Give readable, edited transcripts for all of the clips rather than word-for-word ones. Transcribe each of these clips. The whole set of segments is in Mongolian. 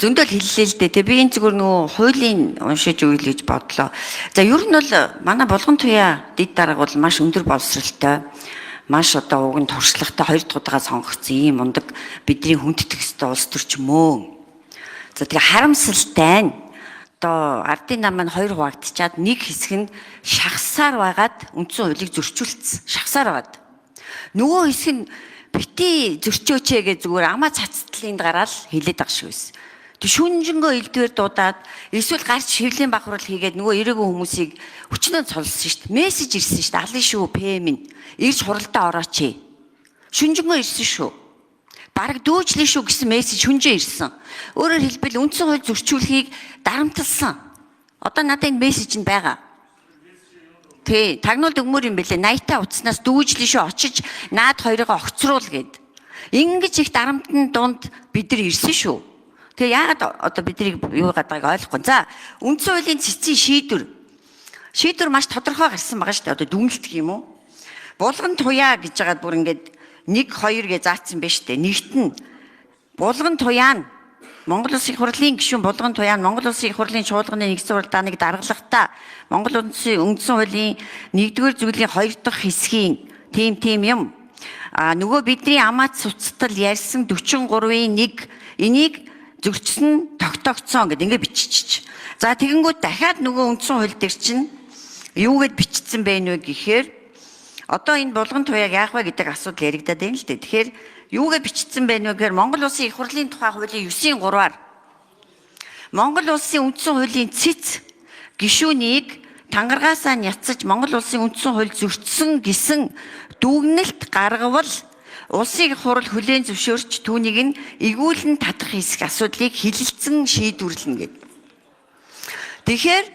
зөндөл хэллээ л дээ. Би энэ зүгээр нөгөө хуулийн уншиж үйл гэж бодлоо. За ер нь бол манай болгон туяа дэд дарга бол маш өндөр боловсралтай, маш одоо уг нь туршлагатай 2 дахь удаага сонгогдсон ийм мундаг бидний хүндэтгэх ёстой улс төрчмөө. За тэгээ харамсалтай нь одоо ардын нам маань 2 хуваагдчихад нэг хэсэг нь шахсаар байгаад үндсэн хуулийг зөрчүүлсэн. Шахсаар байгаад. Нөгөө хэсэг нь бити зөрчөөч гэж зүгээр амаа цацтлын гараал хэлээд байгаа шиг байсан. Тэг шүнжэнгөө элдвэр дуудаад эсвэл гарч шивлийн бахарал хийгээд нөгөө ирээгүй хүмүүсийг өчнөө цолсон шүү дээ. Мессеж ирсэн шүү дээ. Алын шүү ПМ нь ирж хуралдаа орооч. Шүнжэнгөө ирсэн шүү. Бараг дүүжлээ шүү гэсэн мессеж шүнжээ ирсэн. Өөрөөр хэлбэл үндсэн хууль зөрчүүлэхийг дарамтлсан. Одоо надад энэ мессеж нь байгаа. Тий, тагнуулд өгмөр юм бэлээ. 80-таа утаснаас дүүжлээ шүү очиж наад хоёрыг огцруул гэд. Ингэж их дарамтны дунд бид нар ирсэн шүү. Тэгээ яагаад одоо бидний юу гадааг ойлгохгүй. За, үндсэн хуулийн цэцгийн шийдвэр маш тодорхой гарсан байгаа шүү дээ. Одоо дүгнэлтэх юм уу? Булган туяа гэж жагаад бүр ингээд 1 2 гэж заасан байж тээ. Нэгт нь булган туяа нь Монгол Улсын их хурлын гишүүн булган туяа нь Монгол Улсын их хурлын чуулганы нэгдсэн уралдааныг даргалахдаа Монгол Улсын үндсэн хуулийн 1-р зүйлийн 2 дахь хэсгийн тийм юм. Нөгөө бидний амаац суцтал ярьсан 43-ийн 1 энийг зөрчсөн тогтоогцсон гэд ингэ бичиж. За тэгэнгүүт дахиад нөгөө үндсэн хууль дээр чинь юу гэд бичсэн бэ нэ гэхээр одоо энэ булган туяаг яах вэ гэдэг асуудал яригадаад байна л дээ. Тэгэхээр юу гэд бичсэн бэ нэ гэхээр Монгол Улсын их хурлын тухай хуулийн 9-ийн 3-аар Монгол Улсын үндсэн хуулийн цэц гишүүнийг тангаргаасаа няцаж Монгол Улсын үндсэн хууль зөрчсөн гэсэн дүгнэлт гаргавал Улсын их хурл хүлээн зөвшөөрч түүнийг нь эгүүлэн татах хэсэг асуудлыг хилэлцэн шийдвэрлэнэ гэдэг. Тэгэхээр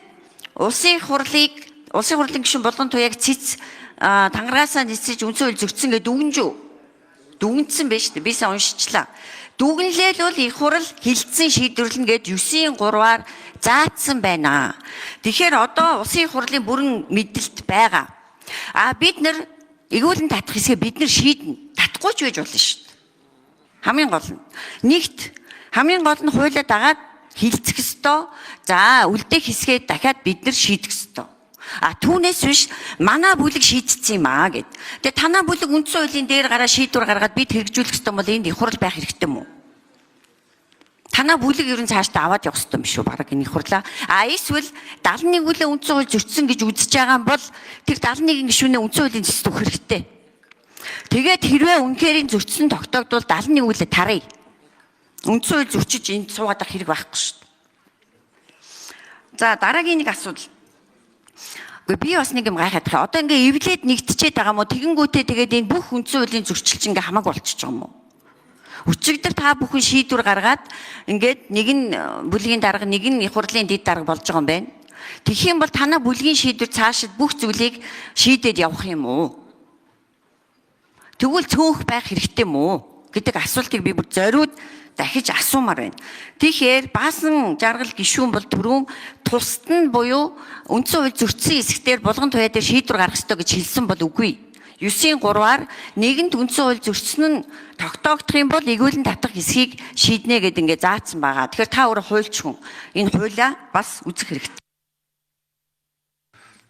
улсын хурлын гишүүн булган туяаг цэц тангаргаасаа нисэж үндсэн хууль зөрчсөн гэдэг дүгнсэн байж тээ. Би сайн уншичлаа. Дүгнлэл бол их хурл хилцэн шийдвэрлэнэ гэд 9-ийн 3-аар заасан байна. Тэгэхээр одоо улсын их хурлын бүрэн мэдэлт байгаа. Бид нар эгүүлэн татах хэсгээ бид нар шийднэ. Татахгүй ч байж болно шүү дээ. Хамгийн гол нь хамгийн гол нь хуулиад дагаад хилцэх ёстой. За үлдээх хэсгээ дахиад бид нар шийдэх ёстой. Түүнээс биш манай бүлэг шийдсэн юм гэд. Тэгээ танаа бүлэг үндсэн хуулийн дээр гараа шийдвэр гаргаад бид хэрэгжүүлэх ёстой бол энд их хурл байх хэрэгтэй мүү? Танаа бүлэг ерөн цаашдаа аваад явах ёстой юм шүү бараг энэ их хурлаа. Эсвэл 71 бүлэг үндсэн хууль зөрчсөн гэж үзэж байгаа юм бол тэр 71 гишүүнээ үндсэн хуулийн зэст өгөх хэрэгтэй. Тэгээд хэрвээ үнэхээр зөрчсөн тогтоогдвол 71 бүлэг тарыг. Үндсэн хууль зөрчиж энд суугаад ах хэрэг байхгүй шүү дээ. За дараагийн нэг асуудал. Би бас нэг юм гайхаад байгаа. Одоо ингээ эвлээд нэгтчихэд байгаа мó тэгэнгүүтээ тэгээд энэ бүх үндсэн хуулийн зөрчилч ингээ хамаагүй болчихж байгаа юм уу? Өчигдөр та бүхэн шийдвэр гаргаад ингээд нэг нь бүлгийн дарга нэг нь их хурлын дэд дарга болж байгаа юм байна. Тэгэх юм бол танаа бүлгийн шийдвэр цаашид бүх зүйлийг шийдээд явах юм уу? Тэгвэл цөөх байх хэрэгтэй мүү гэдэг асуултыг би бүр зориуд дахиж асуумаар байна. Тэгэхээр баасан жаргал гишүүн бол түрүүн тусад нь буюу үндсэн хууль зөрчсөн хэсгээр булган туяа дээр шийдвэр гаргах ёстой гэж хэлсэн бол үгүй. 9-ийн 3-аар нэгэнд үндсэн хууль зөрчсөн нь тогтоогдох юм бол эгүүлэн татах хэсгийг шийднэ гэд ингэ заасан байгаа. Тэгэхээр та өөрөө хуульч хүн энэ хуулиа бас үзэх хэрэгтэй.